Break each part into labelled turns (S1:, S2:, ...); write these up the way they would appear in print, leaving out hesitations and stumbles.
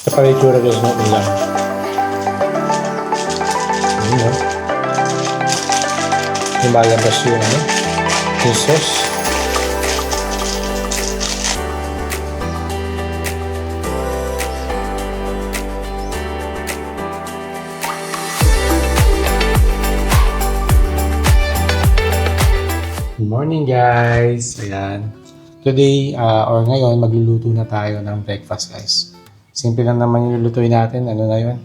S1: Ito pala yung tsura guys, no? Ulam. Ayun, no? Lumalabas yung, ano? Yung sauce. Good morning guys! Ayan. Today, or ngayon, magluluto na tayo ng breakfast guys. Simple lang naman yung lulutuin natin. Ano na yun?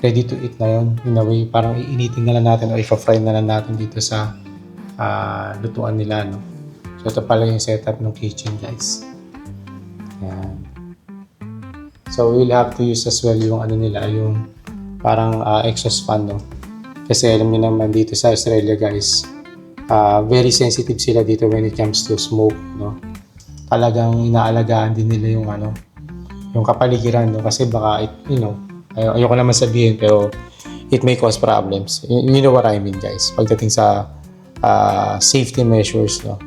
S1: Ready to eat na yun. In a way, parang iinitin na lang natin o ipa-fry na lang natin dito sa lutuan nila. No? So, ito pala yung setup ng kitchen guys. Ayan. So, we'll have to use as well yung ano nila, yung parang exhaust fan. No? Kasi alam niyo naman dito sa Australia guys, very sensitive sila dito when it comes to smoke, no? Talagang inaalagaan din nila yung ano, yung kapaligiran, no? Kasi baka ayoko naman sabihin pero it may cause problems. You know what I mean, guys. Pagdating sa safety measures, no?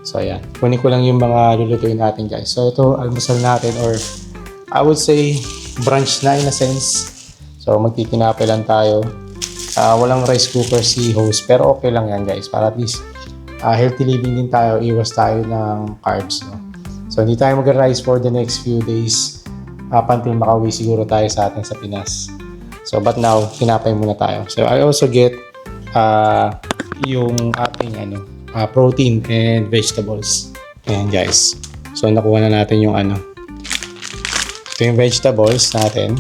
S1: So ayan, kunin ko lang yung mga lulutuin natin, guys. So ito almusal natin, or I would say brunch na in a sense. So magtitinapay lang tayo. Walang rice cooker si host, pero okay lang yan guys, para at least healthy living din tayo, iwas tayo ng carbs, no? So hindi tayo mag-rice for the next few days up until makauwi siguro tayo sa atin sa Pinas. So but now, tinapay muna tayo. So I also get yung ating protein and vegetables. Ayan guys. So nakuha na natin yung ito yung vegetables natin,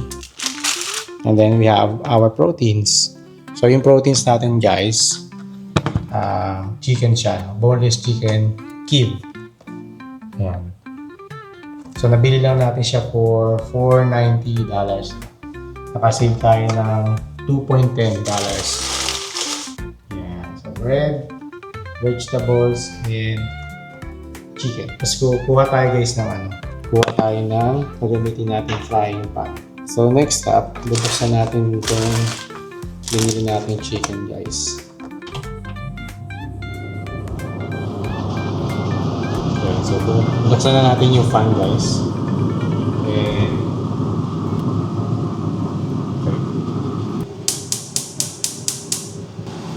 S1: and then we have our proteins. So yung proteins natin guys, chicken siya, no? Boneless chicken kib. Ayan. So nabili lang natin siya for $4.90. Nakasave tayo ng $2.10. Ayan. So bread, vegetables, and chicken. Tapos kuha tayo guys ng kuha tayo ng gagamitin natin frying pan. So next up, bubuksan natin itong binili natin chicken guys. Okay, so buksan na natin yung fan guys. And okay.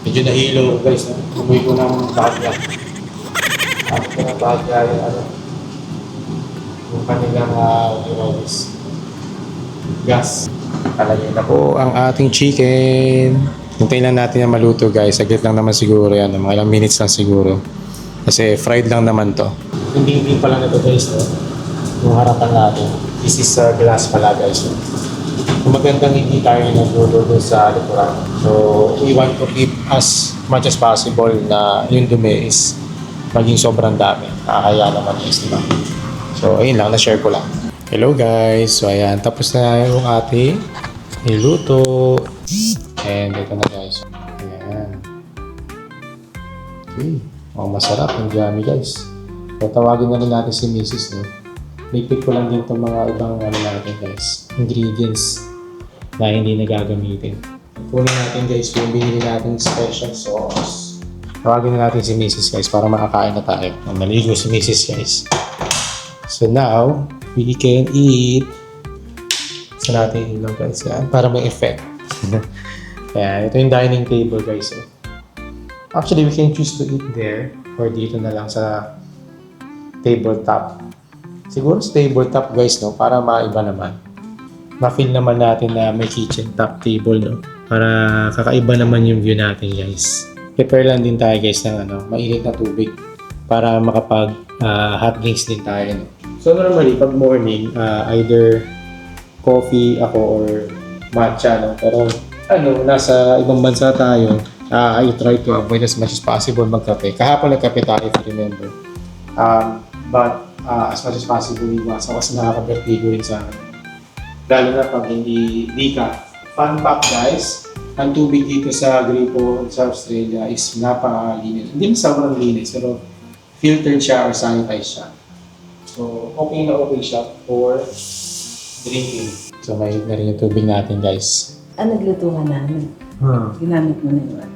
S1: Medyo nahilo guys. Umuwi ko ng bahagya. Ako ng bahagya yung kanilang gas. Kalagay na po ang ating chicken. Hintayin lang natin na maluto guys. Saglit lang naman siguro yan. Mga ilang minutes lang siguro. Kasi fried lang naman to. Hindi pala na to guys. No? Yung harapan natin. This is glass pala guys. No? Kung magandang hindi tayo nagluto sa likuran. So we want to keep as much as possible na yung dumi is maging sobrang dami. Nakakaya naman guys. Diba? So ayun lang. Na-share ko lang. Hello guys. So ayan. Tapos na yung ating niluto. And ito na guys. Ayan. Okay. Masarap. Ang yummy guys. So tawagin na rin natin si Mrs. No? Nipit ko lang din itong mga ibang natin guys. Ingredients na hindi nagagamitin. Kunin natin guys yung binili natin special sauce. Tawagin na natin si Mrs. guys para makakain na tayo. Naligo si Mrs. guys. So now, we can eat. So natin ilaw guys yan para may effect. Kaya ito yung dining table guys. Actually, we can choose to eat there or dito na lang sa tabletop. Siguro sa tabletop guys, no? Para maiba naman. Ma-feel naman natin na may kitchen top table, no? Para kakaiba naman yung view natin guys. Prepare lang din tayo guys ng mainit na tubig para makapag hot drinks din tayo, no? So normally, pag morning, either coffee ako or matcha, no? Pero nasa ibang bansa tayo, I try to avoid as much as possible magkape. Kahapon nagkape tayo, if you remember. But as much as possible, iwasan kasi nakaka-birthday ko rin sa akin. Lalo na pag hindi ka. Fun fact guys, ang tubig dito sa gripo sa Australia is napakalinis. Hindi mo sobrang linis, pero filtered siya or sanitized siya. So, okay na okay siya for drinking. So, may na rin yung tubig natin, guys.
S2: Nagluto ka namin. Ginamit mo na yun.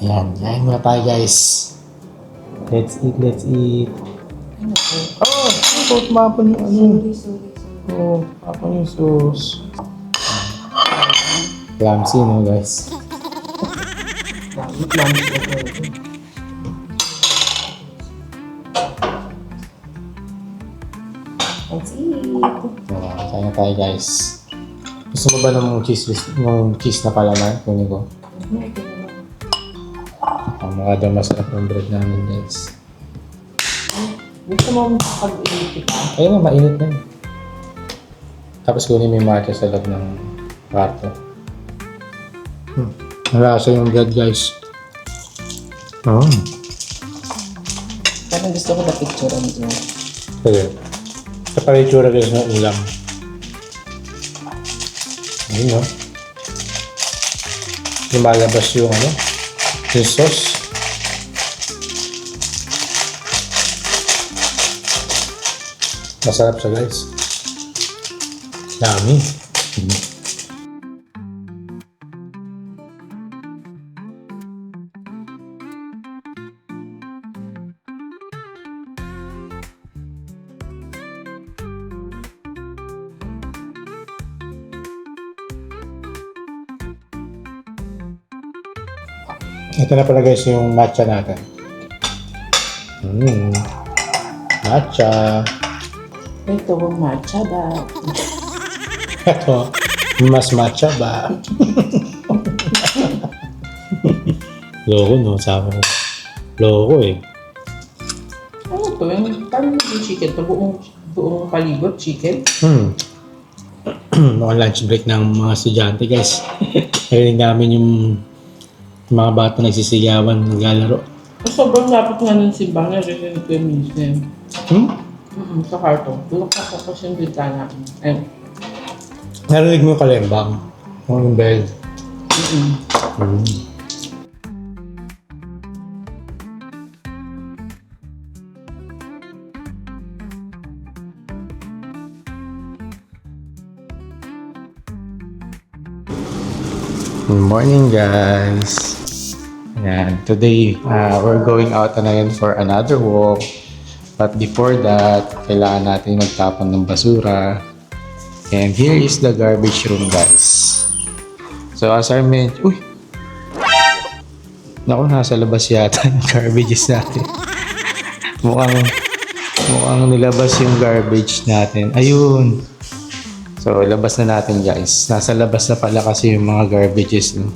S1: Ayan, yan muna tayo, guys. Let's eat, let's eat.
S2: Ano po?
S1: Oh, tumapon yung
S2: Sorry.
S1: Oh, tapon yung sauce. Clumsy, no guys?
S2: Lunch na po. That's it.
S1: Kaya na tayo guys. Gusto mo ba ng cheese na palaman? Kunin ko. Mukha daw masarap yung bread namin guys.
S2: Gusto mo pag-init ka?
S1: Ayun na, mainit na. Tapos kunin mo yung matcha sa loob ng kwarto. Malasa yung bread guys. Oh.
S2: Parang gusto ko na picture nito.
S1: Sige. Ito pala yung tsura guys ng ulam. Ayun no. Lumalabas yung ano, yung sauce. Masarap siya guys. Dami. Ito na pala guys yung matcha natin. Matcha.
S2: Ito ang matcha ba?
S1: Ito, mas matcha ba? Loko no, sabi ko. Loko eh.
S2: Ano to? Parang yung chicken to. Buong palibot chicken.
S1: Mga lunch break ng mga estudyante guys. Narinig namin yung mga bata nagsisigawan, naglalaro.
S2: Sobrang lapit nga ng simbahan na rin ko yung minsan. Sa karton. Tulog ka kasi yung bintana. Ayun.
S1: Narinig mo yung kalembang. Yung bell. Good morning guys. Ayan, today we're going out na ngayon for another walk. But before that, kailangan natin magtapon ng basura. And here is the garbage room guys. So as I mentioned, uy! Naku, nasa labas yata yung garbages natin. mukhang nilabas yung garbage natin. Ayun! So, labas na natin guys. Nasa labas na pala kasi yung mga garbages. No?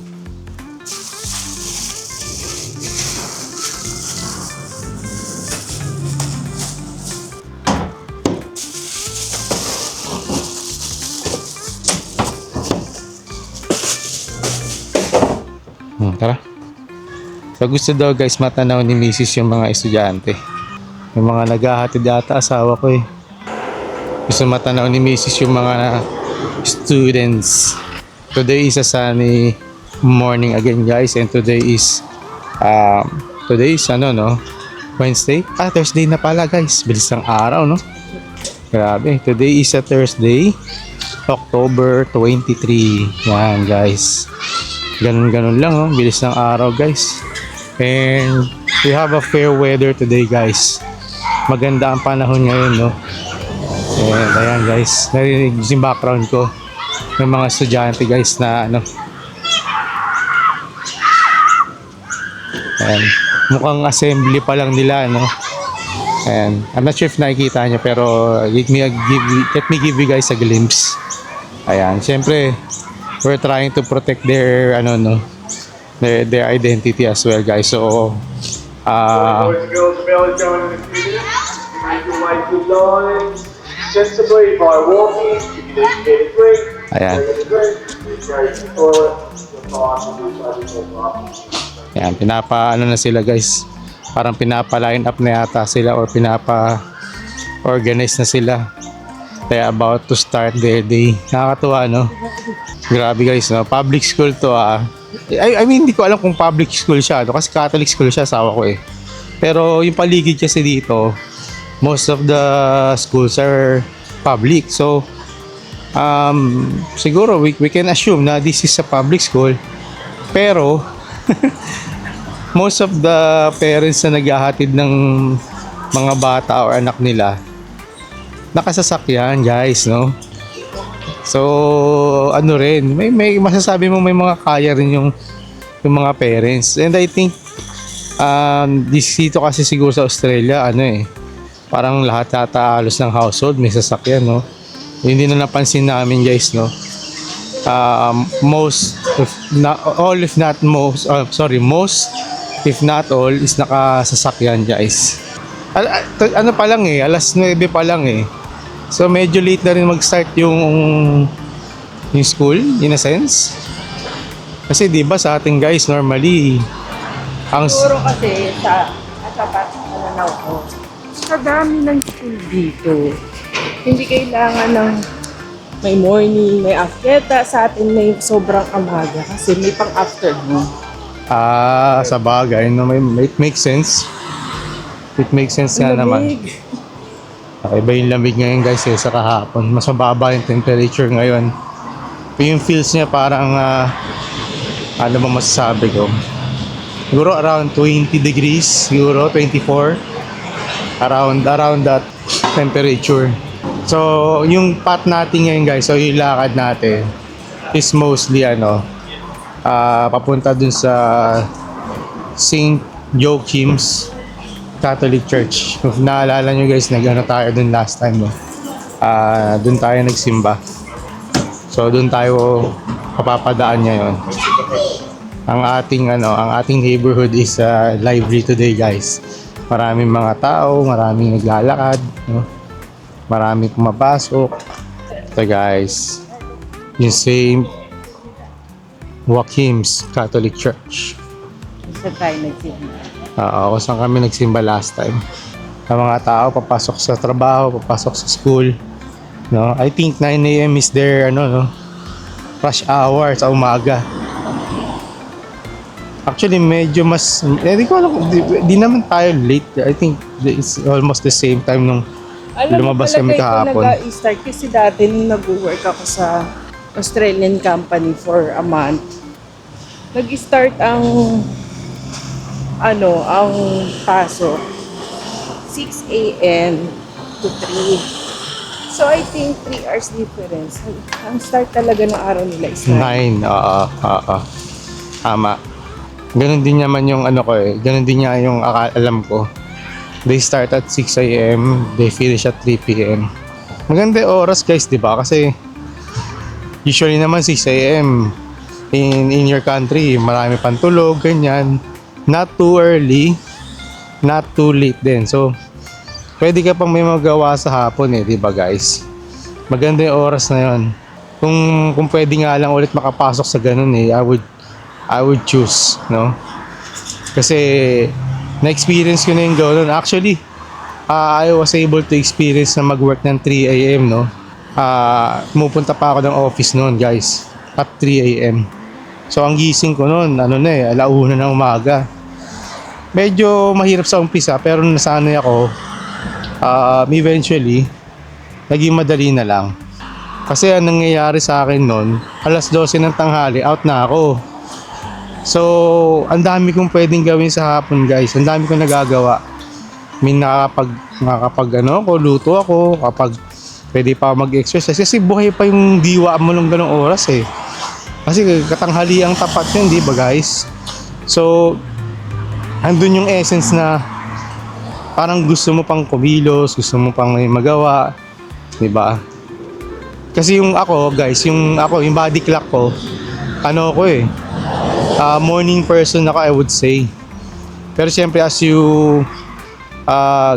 S1: Tara. So, gusto daw guys matanaw ni Mrs. yung mga estudyante. Yung mga naghahatid ata asawa ko eh. Gusto matanaw ni Mrs. yung mga students. Today is a sunny morning again guys, and today is Wednesday? Thursday na pala guys. Bilis ng araw no. Grabe. Today is a Thursday, October 23. Yan guys. Ganun lang no. Bilis ng araw guys. And we have a fair weather today guys. Maganda ang panahon ngayon no. And ayan guys, narinig yung background ko ng mga estudyante guys na ano. Ayan, mukhang assembly pa lang nila no. And I'm not sure if nakikita nyo pero let me give you guys a glimpse. Ayan, syempre we're trying to protect their their identity as well guys. So
S3: boys and girls, the bell is going in a few minutes. Make your way to the line sensibly by walking. If you need to get a drink,
S1: ayan.
S3: take a drink. If you go to the toilet, you're fine to do so before
S1: Ayan, na sila guys. Parang pinapa-line up na yata sila or pinapa-organize na sila. Kaya about to start their day. Nakakatuwa no? Grabe guys no? Public school to I mean, hindi ko alam kung public school siya no? Kasi Catholic school siya, asawa ko eh. Pero yung paligid kasi dito, most of the schools are public. So, siguro we can assume na this is a public school. Pero, most of the parents na naghahatid ng mga bata or anak nila, nakasasakyan guys, no?
S4: So, ano rin, may masasabi mo may mga kaya rin yung mga parents. And I think, dito kasi siguro sa Australia, parang lahat yata halos ng household may sasakyan, no? Hindi na napansin namin, guys, no? Most, if not all, is nakasasakyan, guys. Ano pa lang alas 9 pa lang So medyo late na rin mag-start yung school in a sense. Kasi 'di ba sa ating guys normally
S2: Siguro kasi sa pananaw ko, sa dami ng school dito, hindi kailangan ng may morning, may afternoon. Sa atin may sobrang amaga kasi may pang afternoon.
S4: sa bagay no, it makes sense. It makes sense nga naman. Iba yung lamig ngayon guys sa kahapon. Mas mababa yung temperature ngayon. Yung feels niya parang ano ba masasabi ko? Siguro around 20 degrees, siguro 24. Around that temperature. So, yung path natin ngayon guys, so yung lakad natin is mostly papunta dun sa St. Joachim's Catholic Church. Kung naalala nyo guys, tayo dun last time, no? Dun tayo nagsimba. So, dun tayo papapadaan ngayon. Ang ating neighborhood is lively today, guys. Maraming mga tao, maraming naglalakad, no? Maraming pumapasok. So, guys, yung St. Joachim's Catholic Church.
S2: Isa tayo nagsimba.
S4: Kung saan kami nagsimba last time. Ang mga tao papasok sa trabaho, papasok sa school. No? I think 9 AM is their rush hour sa umaga. Actually medyo mas di ko alam, di naman tayo late. I think it's almost the same time nung lumabas kami kahapon.
S2: Alam mo nag-start kasi dati nung nag-work ako sa Australian company for a month. Nag-start ang pasok 6 AM to 3. So I think 3 hours difference. Ang start talaga ng araw nila is 9.
S4: 9, tama. Ganun din naman yung ganun din niya yung alam ko. They start at 6 AM, they finish at 3 PM. Maganda yung oras guys, di ba? Kasi usually naman 6 AM in your country, marami pang tulog, ganyan. Not too early, not too late din. So, pwede ka pang may magawa sa hapon di ba guys? Maganda yung oras na yon. Kung pwede nga lang ulit makapasok sa ganun I would choose, no? Kasi na-experience ko na yung ganun. Actually, I was able to experience na mag-work ng 3 AM, no? Pumupunta pa ako ng office noon, guys, at 3 AM. So, ang gising ko noon, alauna ng umaga. Medyo mahirap sa umpisa, pero nasanay ako. Eventually, naging madali na lang. Kasi ang nangyayari sa akin noon, alas 12 ng tanghali, out na ako. So, ang dami kong pwedeng gawin sa hapon, guys. Ang dami kong nagagawa. Luto ako, kapag pwede pa mag-exercise. Kasi buhay pa yung diwa mo ng ganong oras Kasi katanghali ang tapat yun, di ba guys? So, andun yung essence na parang gusto mo pang kumilos, gusto mo pang may magawa, di ba? Kasi yung ako, guys, yung body clock ko, morning person ako, I would say. Pero siyempre as you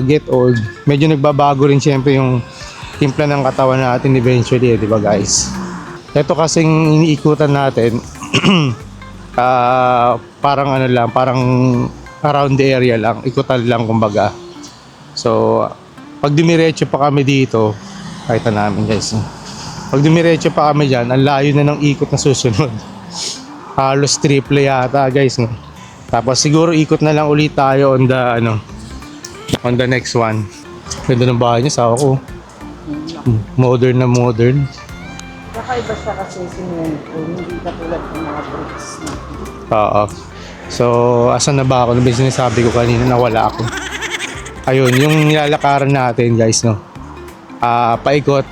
S4: get old, medyo nagbabago rin siyempre yung timpla ng katawan natin eventually, di ba guys? Ito kasing iniikutan natin, parang parang around the area lang, ikutan lang kumbaga. So, pag dumiretso pa kami dito, kahit namin guys, pag dumiretso pa kami dyan, ang layo na ng ikot na susunod. Halos triple yata guys, no? Tapos siguro ikot na lang ulit tayo on the next one. Ganda ng bahay niya, sawa ko. Modern na modern.
S2: Kakaiba siya kasi simento, hindi katulad ng mga bricks.
S4: Oo. So, asan na ba ako? Ano ba yung sinasabi ko kanina? Nawala ako. Ayun, yung nilalakaran natin guys, no? Paikot.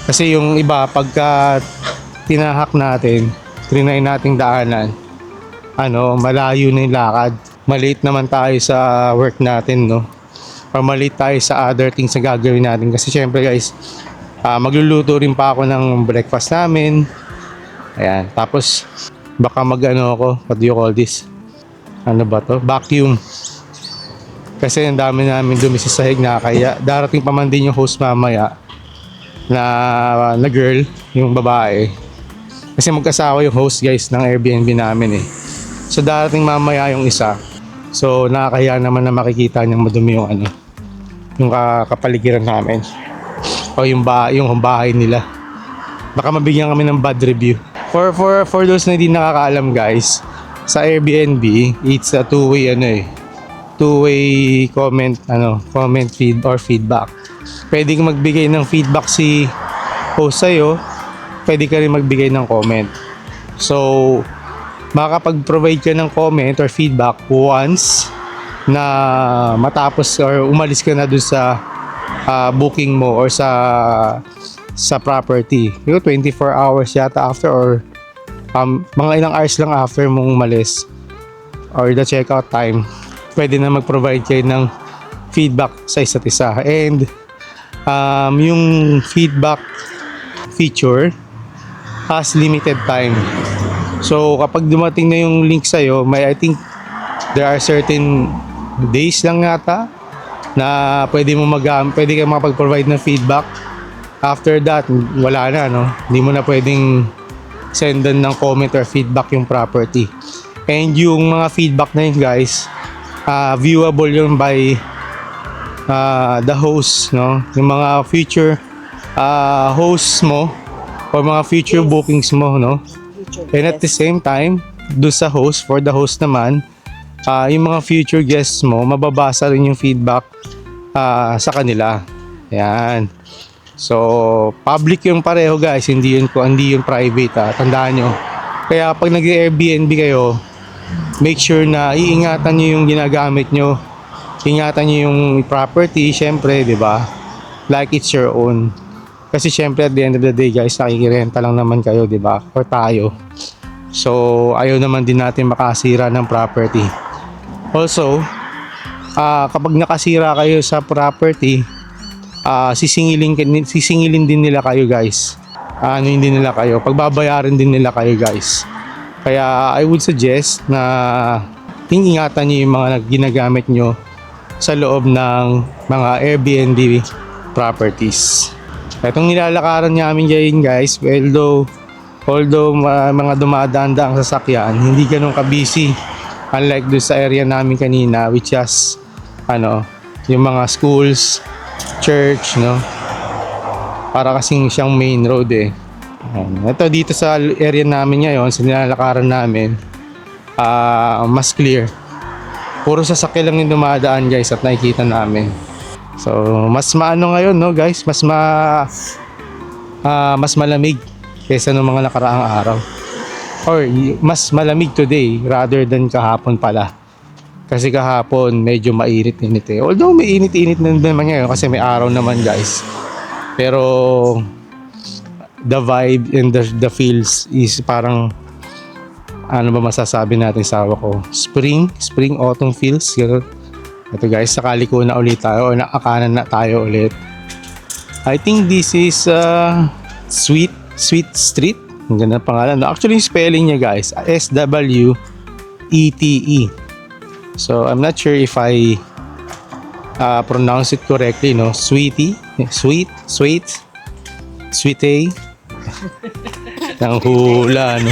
S4: Kasi yung iba, pagka tinahak natin, trinay nating daanan, malayo na yung lakad. Malate naman tayo sa work natin, no? Or malate tayo sa other things na gagawin natin. Kasi syempre guys, magluluto rin pa ako ng breakfast namin. Ayan. Tapos, baka ako, what do you call this? Ano ba to? Vacuum. Kasi ang dami namin dumi sa sahig na kaya darating pa man din yung host mamaya na girl, yung babae. Kasi magkasawa yung host guys ng Airbnb namin eh. So darating mamaya yung isa. So nakakahiya naman na makikita niyang madumi yung yung kapaligiran namin. O yung bahay nila. Baka mabigyan kami ng bad review. For those na hindi nakakaalam guys, sa Airbnb, it's a two-way comment feed or feedback. Pwede kang magbigay ng feedback si host sa'yo, pwede ka rin magbigay ng comment. So, makakapag-provide ka ng comment or feedback once na matapos or umalis ka na dun sa booking mo or sa property. 24 hours yata after or mga ilang hours lang after mong umalis or the checkout time, pwede na mag-provide kayo ng feedback sa isa't isa. And yung feedback feature has limited time. So kapag dumating na yung link sa'yo, I think there are certain days lang yata na pwede ka makapag-provide ng feedback. After that, wala na, no? Hindi mo na pwedeng sendan ng comment or feedback yung property. And yung mga feedback na yun guys, viewable yun by the host, no? Yung mga future hosts mo or mga future bookings mo, no? And at the same time, do sa host, for the host naman, yung mga future guests mo, mababasa rin yung feedback sa kanila. Ayan. So, public yung pareho guys, hindi yun private, tandaan nyo. Kaya pag nag-Airbnb kayo, make sure na iingatan nyo yung ginagamit nyo. Ingatan nyo yung property, syempre, di ba? Like it's your own. Kasi syempre at the end of the day guys, nakikirenta lang naman kayo, di ba? Or tayo. So, ayaw naman din natin makasira ng property. Also, kapag nakasira kayo sa property, sisingilin din nila kayo guys. Din nila kayo, pagbabayaran din nila kayo guys. Kaya I would suggest na ingatan niyo yung mga ginagamit nyo sa loob ng mga Airbnb properties. Itong nilalakaran namin dyan guys, although mga dumadaan-daang sasakyan, hindi ganun ka-busy. Unlike doon sa area namin kanina, which is yung mga schools, church, no? Para kasing siyang main road eh. Ito dito sa area namin ngayon, sa nilalakaran namin, mas clear. Puro sasakyan lang yung dumadaan guys at nakikita namin. So, mas ngayon, no guys? Mas malamig kaysa ng mga nakaraang araw. Or mas malamig today rather than kahapon pala. Kasi kahapon medyo mainit-init eh. Although may init-init na naman ngayon kasi may araw naman guys. Pero the vibe and the feels is parang ba masasabi natin sa ko? Spring, autumn feels. Ganun. Ito guys, sakali ko na ulit tayo o nakakanan na tayo ulit. I think this is Sweet Street. Ang ganda ng pangalan. No? Actually, spelling niya guys, SWETE. So, I'm not sure if I pronounce it correctly, no? Sweetie, sweet, ng hula, no?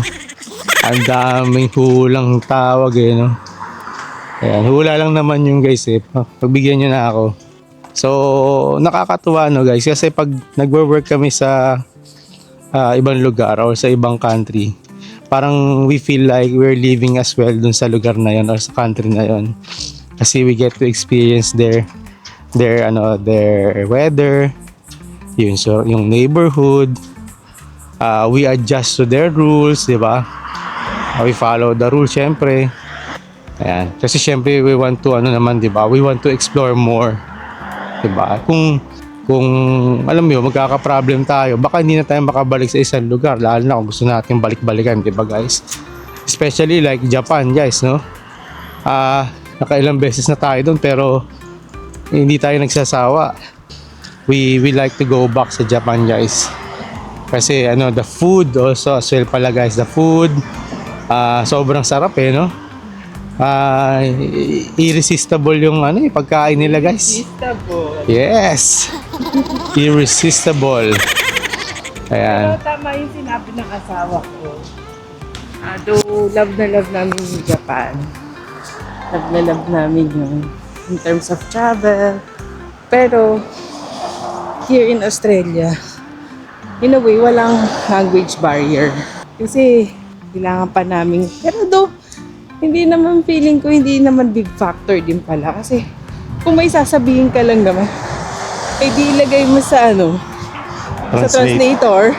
S4: Ang daming hulang tawag eh, no? Ayan, hula lang naman yung guys eh. Pagbigyan nyo na ako. So, nakakatuwa no guys. Kasi pag nagwo-work kami sa ibang lugar or sa ibang country, parang we feel like we're living as well dun sa lugar na yon or sa country na yon. Kasi we get to experience their weather, yung neighborhood. We adjust to their rules, di ba? We follow the rules syempre. Ayan. Kasi syempre we want to di ba? We want to explore more. Di ba? Kung kung alam mo yun, magkaka-problem tayo, baka hindi na tayo makabalik sa isang lugar, lalo na kung gusto natin balik-balikan, di ba guys? Especially like Japan, guys, no? Nakailang beses na tayo doon pero hindi tayo nagsasawa. We like to go back sa Japan, guys. Kasi the food also as well pala, guys. The food sobrang sarap no? Irresistible yung pagkain nila, guys.
S2: Irresistible.
S4: Yes. Irresistible. Ayan.
S2: Pero tama yung sinabi ng asawa ko. Though love na love namin yung Japan. Love na love namin yun in terms of travel. Pero here in Australia, in a way, walang language barrier. Kasi kailangan pa namin. Pero though, hindi naman feeling ko, hindi naman big factor din pala. Kasi kung may sasabihin ka lang naman, di ilagay mo sa sa translator.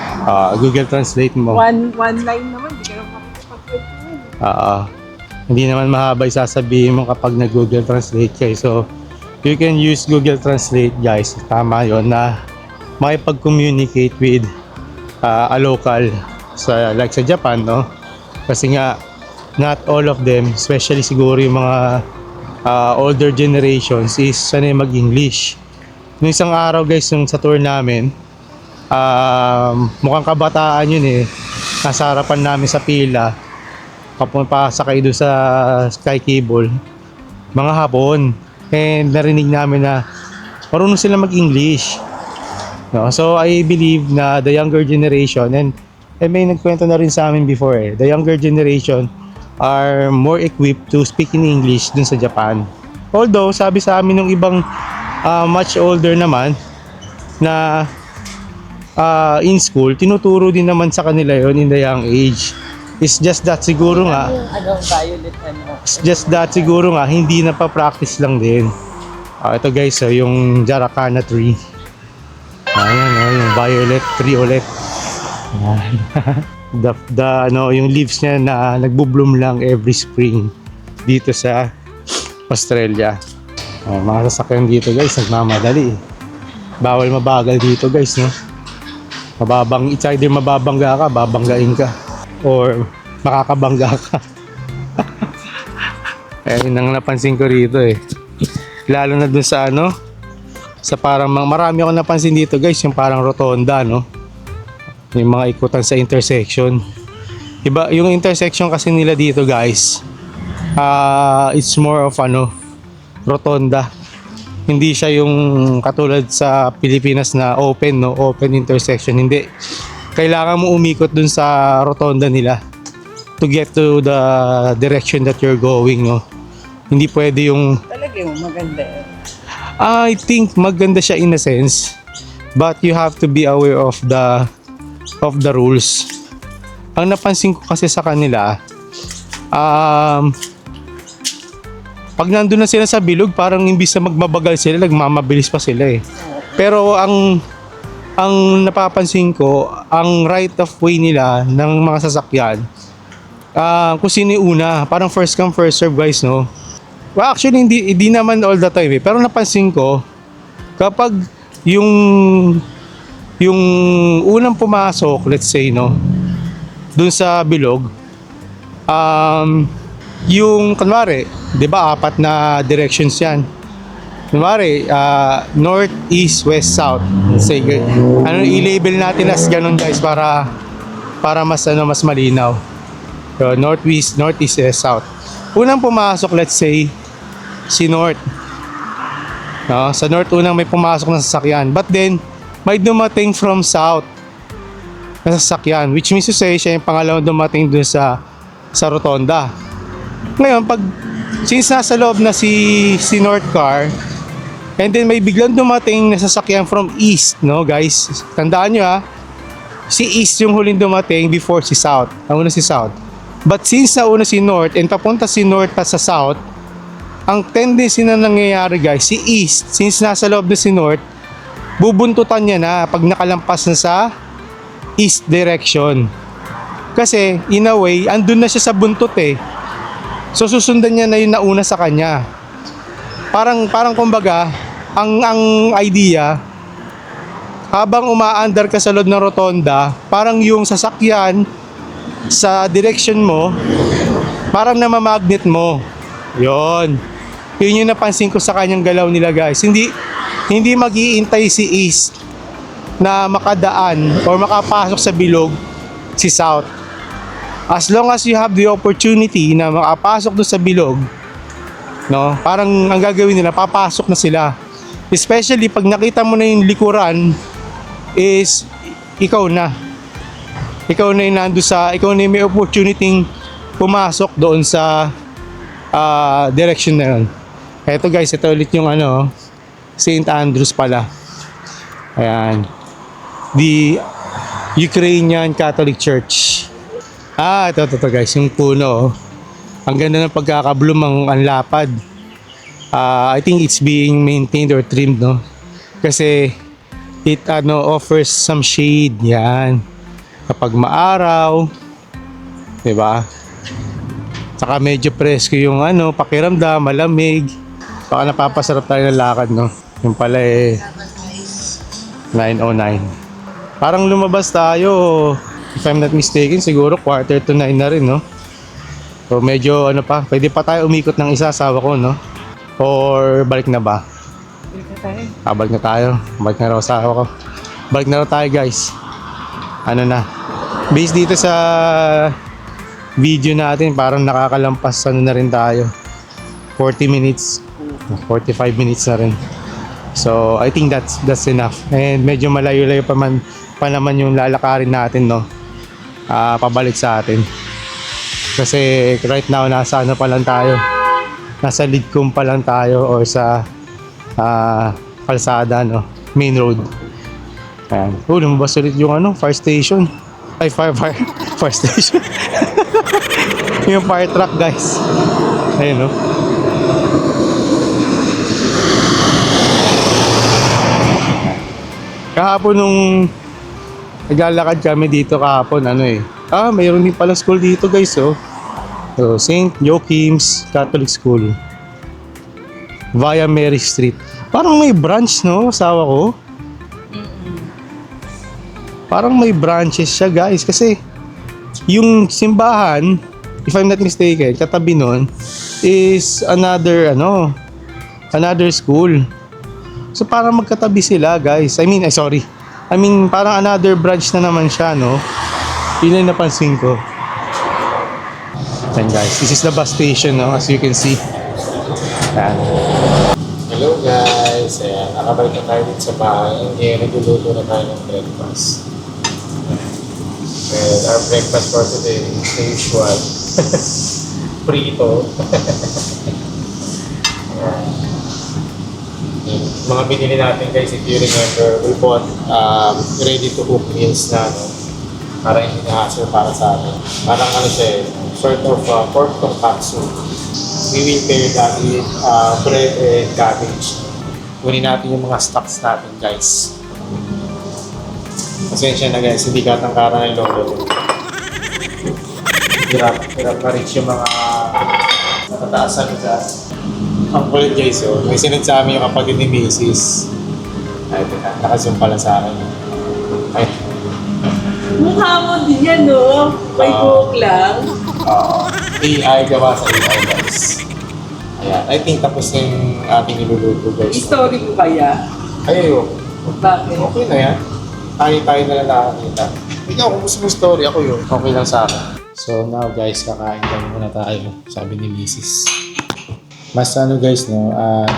S4: Google Translate mo.
S2: One line naman, di ka naman makapag-translate.
S4: Hindi naman mahaba yung sasabihin mo kapag nag-Google Translate kayo. So, you can use Google Translate, guys. Tama yon na makipag-communicate with a local like sa Japan, no? Kasi nga, not all of them, especially siguro yung mga older generations, is sanay mag-English. Noong isang araw, guys, yung sa tour namin, mukhang kabataan yun nasa harapan namin sa pila, papasakay doon sa Sky Cable, mga Hapon, and narinig namin na marunong sila mag-English, no? So I believe na the younger generation, and may nagkwento na rin sa amin before the younger generation are more equipped to speak in English dun sa Japan. Although sabi sa amin ng ibang much older naman na in school, tinuturo din naman sa kanila yon in the young age. It's just that siguro nga
S2: Violet
S4: it's just that siguro nga hindi napapractice lang din. Ito guys, yung Jarakana tree. Ayan, yung violet tree ulit. Ayan. Yung leaves niya na nagbo-bloom lang every spring dito sa Australia. Mga sasakyan dito, guys, nagmamadali. Bawal mabagal dito, guys, no? It's either mababangga ka, babanggain ka, or makakabangga ka. Yun ang napansin ko rito lalo na dun sa sa parang marami akong napansin dito, guys, yung parang rotonda, no? Yung mga ikutan sa intersection. Iba yung intersection kasi nila dito, guys. It's more of rotonda. Hindi siya yung katulad sa Pilipinas na open, no? Open intersection. Hindi. Kailangan mo umikot dun sa rotonda nila to get to the direction that you're going, no? Hindi pwede yung
S2: Talagang maganda.
S4: I think maganda siya in a sense, but you have to be aware of the rules. Ang napansin ko kasi sa kanila, pag nandun na sila sa bilog, parang imbis na magmabagal sila, nagmamabilis pa sila Pero ang napapansin ko, ang right of way nila ng mga sasakyan, kung sino yung una, parang first come first serve, guys, no? Well, actually hindi naman all the time pero napansin ko kapag yung unang pumasok, let's say, no, dun sa bilog, yung kunwari, 'di ba, 4 na directions 'yan. Kunwari, north, east, west, south. Let's say, i-label natin as ganun, guys, para mas malinaw. So, north, east, west, south. Unang pumasok, let's say, si north. No, sa north unang may pumasok na sasakyan. But then, may dumating from south na sasakyan, which means to say, siya yung pangalawang dumating dun sa rotonda. Ngayon, since nasa loob na si north car, and then may biglang dumating na sasakyan from east, no, guys? Tandaan nyo, si east yung huling dumating before si south. Ang una si south. But since nauna si north and papunta si north pa sa south, ang tendency na nangyayari, guys, si east, since nasa loob na si north, bubuntutan niya na pag nakalampas na sa east direction. Kasi, in a way, andun na siya sa buntot So, susundan niya na yung nauna sa kanya. Parang kumbaga, ang idea, habang umaandar ka sa loob ng rotonda, parang yung sasakyan sa direction mo, parang namamagnet mo. Yun. Yun yung napansin ko sa kanyang galaw nila, guys. Hindi mag-iintay si East na makadaan or makapasok sa bilog si South. As long as you have the opportunity na makapasok doon sa bilog, no, parang ang gagawin nila, papasok na sila. Especially pag nakita mo na yung likuran, is ikaw na yung ikaw na yung may opportunity pumasok doon sa direction na yun. Eto guys, ito ulit yung St. Andrews pala. Ayan, the Ukrainian Catholic Church. Ito guys, yung puno. Ang ganda ng pagkakabloom, ang lapad. I think it's being maintained or trimmed, no? Kasi it offers some shade, yan. Kapag maaraw, 'di ba? Saka medyo presko yung pakiramdam, malamig. Baka napapasarap tayo ng lakad, no? Yung pala 9:09. Parang lumabas tayo, if I'm not mistaken, siguro 8:45 na rin, no? So medyo pwede pa tayo umikot ng isa, asawa ko, no? Or balik na ba? Balik na tayo. Balik na raw asawa ko. Balik na raw tayo, guys. Based dito sa video natin, parang nakakalampas na rin tayo. 40 minutes. 45 minutes na rin. So, I think that's enough. And medyo malayo-layo pa naman yung lalakarin natin, no? Pabalik sa atin. Kasi right now, nasa pa lang tayo. Nasa Lidcom pa lang tayo or sa kalsada, no? Main road. Ayan. Lumabas ulit yung fire station. Ay, fire station. Yung fire truck, guys. Ayun, no? Kahapon nung naglalakad kami dito kahapon, mayroon din pala school dito, guys, oh. So, St. Joachim's Catholic School. Via Mary Street. Parang may branch, no? Asawa ko. Parang may branches siya, guys. Kasi yung simbahan, if I'm not mistaken, katabi nun, is another school. So parang magkatabi sila, guys. Parang another branch na naman siya, no? Yun ang napansin ko. And guys, this is the bus station, no? As you can see. Ayan. Hello guys, ayan, nakabalik na tayo dito sa bahay. Ngayon, nagluluto na tayo ng breakfast. And our breakfast for today is the usual. Prito. Mga binili natin, guys, if you remember, we bought ready to cook meals na, no? Para hindi na-hassle para sa atin. Parang siya, sort of pork tonkatsu. We will pair that with bread and cabbage. Kunin natin yung mga stocks natin, guys. Pasensya na, guys, hindi katangkara ng lolo. Hirap ma-reach yung mga natataasan nila. Ang kulit, guys, may sinad sa amin yung kapatid ni Mrs. Ay, teka, nakazoom pala sa akin. Ay.
S2: Mukha mo din yan, no? May buhok lang.
S4: AI, gawa sa AI, guys. Ayan, I think tapos na yung ating niluluto, guys.
S2: Story mo kaya?
S4: Ayaw.
S2: Bakit?
S4: Okay na yan. Tayo na lang nakakita. Ikaw, kung gusto mo story, ako yun. Okay lang sa akin. So now, guys, kakain kami muna tayo, sabi ni Mrs. Mas guys, no,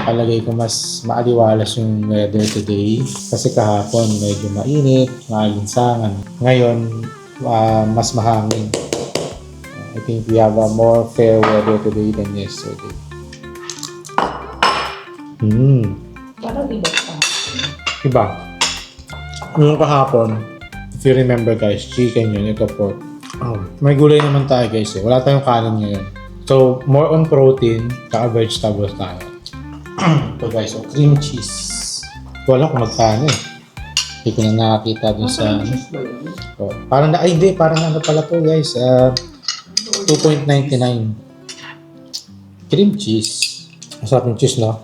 S4: palagay ko mas maaliwalas yung weather today. Kasi kahapon medyo mainit, maalinsangan. Ngayon, mas mahangin. I think we have a more fair weather today than yesterday.
S2: Parang iba pa.
S4: Iba. Yung kahapon, if you remember, guys, chicken yun, ito pork. May gulay naman tayo, guys, Wala tayong kanin ngayon. So, more on protein, saka vegetables tayo. Ito, guys, cream cheese. Wala kung magkano Hindi ko na nakakita dun sa... parang pala to, guys. 2.99. Cream cheese. Masarap yung cheese, no?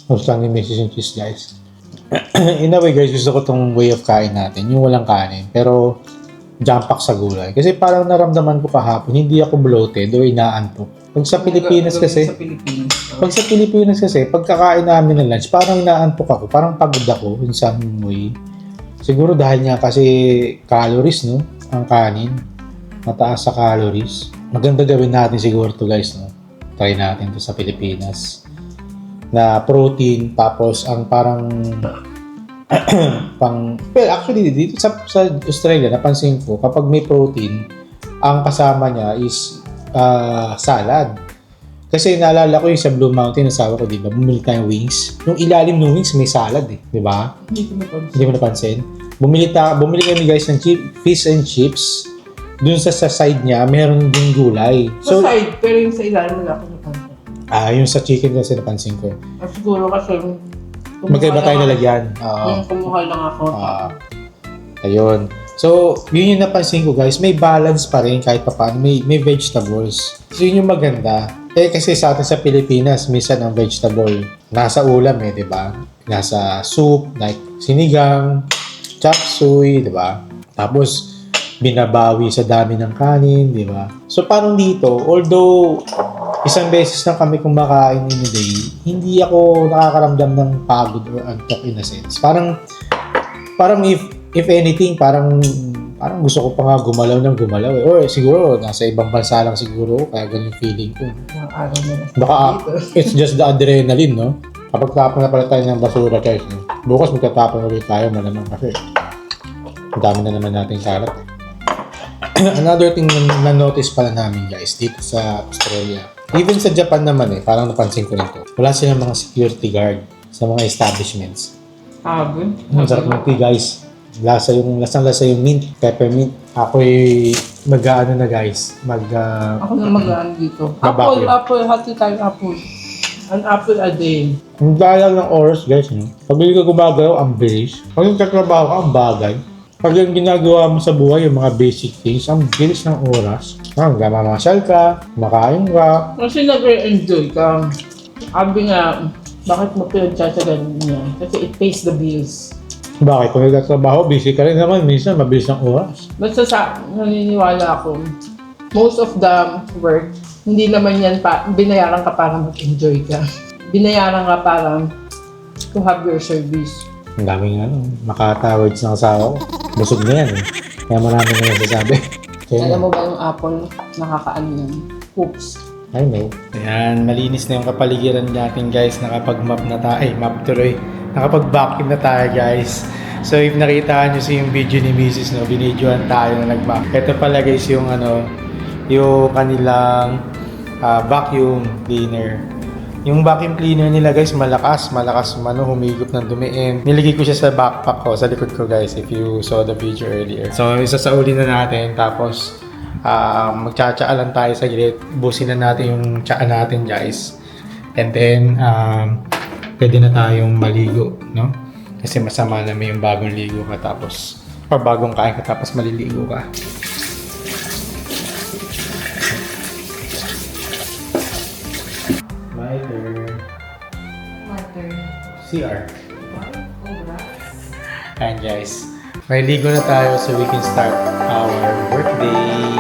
S4: Gusto ni Mrs. yung cheese, guys.
S1: In a way guys, gusto ko tong way of kain natin, yung walang kanin. Pero, jump pack sa gulay. Kasi parang naramdaman ko kahapon, hindi ako bloated o inaantok. Pag sa Pilipinas kasi, pagkakain namin ng lunch, parang inaantok ako, parang pagod ako in some way. Siguro dahil nga kasi calories, no? Ang kanin. Mataas sa calories. Maganda gawin natin siguro to guys, no? Try natin to sa Pilipinas. Na protein, tapos ang parang well, actually, dito sa Australia, napansin ko, kapag may protein, ang kasama niya is salad. Kasi naalala ko yung sa Blue Mountain, nasawa ko, di ba? Bumili tayong wings. Yung ilalim ng wings, may salad eh. Di ba? Hindi mo napansin. Bumili kami guys ng fish and chips. Dun sa side niya, meron din gulay.
S2: Sa side, pero yung sa ilalim wala ko napansin.
S1: Yung sa chicken kasi napansin ko.
S2: Siguro kasi
S1: Magkaiba tayo nalagyan.
S2: Kumuha lang ako.
S1: Ayun. So, yun yung napansin ko guys, may balance pa rin kahit pa paano. May vegetables. So, yun yung maganda. Kasi sa atin sa Pilipinas, minsan ang vegetable nasa ulam di ba? Nasa soup, like sinigang, chop suey, di ba? Tapos, binabawi sa dami ng kanin, di ba? So, parang dito, although isang beses na kami kumakain in a day, hindi ako nakakaramdam ng pagod or antok in a sense. Parang if anything, parang gusto ko pa nga gumalaw ng gumalaw Or siguro, nasa ibang bansa lang siguro, kaya ganun yung feeling ko. Baka it's just the adrenaline, no? Kapag tapon na pala tayo ng basura, guys, no? Bukas magtatapon ulit tayo, malamang kasi. Ang dami na naman natin kalat. Another thing na notice pala namin, guys, dito sa Australia. Even sa Japan naman parang napansin ko nito. Wala silang mga security guard sa mga establishments.
S2: Ang
S1: Sarap ng tea, guys. Lasang-lasa yung mint, peppermint. Ako'y mag-ano na, guys.
S2: Ako na mag-ano dito.
S1: Babaki.
S2: Apple, hati tayo apple. An apple a day.
S1: Ang daya ng oras, guys. No? Pag hindi ka gumagalaw, ang bilis. Pag nagtatrabaho ka, ang bagay. Pag yung ginagawa mo sa buhay, yung mga basic things, ang bilis ng oras. Mamasyal ka, makain ka.
S2: Kasi nag-enjoy ka. Sabi nga, bakit mo pinagtsatsagan niya? Kasi it pays the bills.
S1: Bakit? Kung nagtatrabaho, busy ka rin naman. Minsan, mabilis ng oras.
S2: Basta naniniwala ako, most of the work, hindi naman yan binayaran ka para mag-enjoy ka. Binayaran ka para to have your service.
S1: Ang daming makatawards ng asawa ko. Busog na yan Kaya marami na yung sasabi.
S2: Alam mo ba yung apple, nakakaano yan? Oops.
S1: I know. Ayan, malinis na yung kapaligiran natin guys. Nakapag-map na tayo. Map tuloy. Nakapag-vacuum na tayo guys. So if nakita nyo yung video ni Mrs. binidyoan tayo na nag-map. Ito pala guys yung yung kanilang vacuum cleaner. Yung vacuum cleaner nila guys, malakas humigop ng dumi. And nilagay ko siya sa backpack ko, sa likod ko guys, if you saw the video earlier. So isasauli na natin, tapos magtsatsaa tayo sa gilid. Busin na natin yung tsaa natin guys. And then, pwede na tayong maligo, no? Kasi masama naman yung bagong ligo ka tapos, or bagong kain ka tapos maliligo ka. My turn. CR. Ayan guys. May ligo na tayo so we can start our workday.